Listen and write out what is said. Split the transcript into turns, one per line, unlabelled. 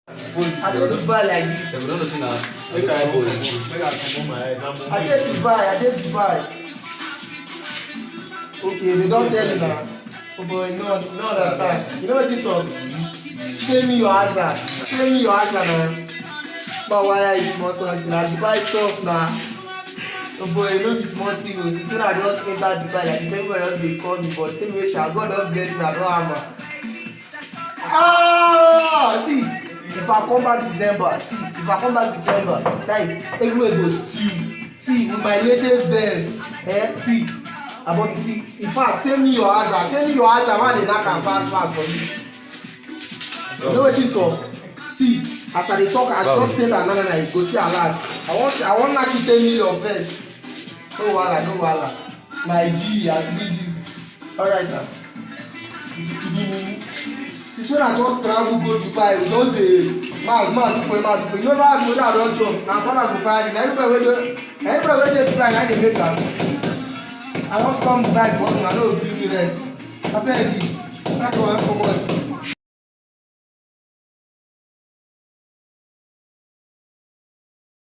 I dey Dubai like this.
Dem no know say na
Make I comot my head.
I dey Dubai. Okay, they don tell you na. Oh boy, you no understand. You know wetin sup? Send me your answer na. But why is small something? Na Dubai stuff na. Oh boy, no be small thing o. Since when I just enter Dubai like this, everybody just dey call me, but anyway sha, God don bless me, I don hammer. See, if I come back December, that is everywhere go stew. See, with my latest Benz, see, Aboki, see, in fact, send me your answer, man, dey knack am fast for you. You know wetin sup? See, as I dey talk, I just say that na you go see alert. I wan knack you 10 million first. No wahala. My G, I believe you. Alright na. Since when I just travel go Dubai, we just dey man do for you. You know how I don chop, na turn am go fire. Na everybody wey dey Dubai na dey make am. I just come Dubai because una no gree me rest. Abeg, make una comot.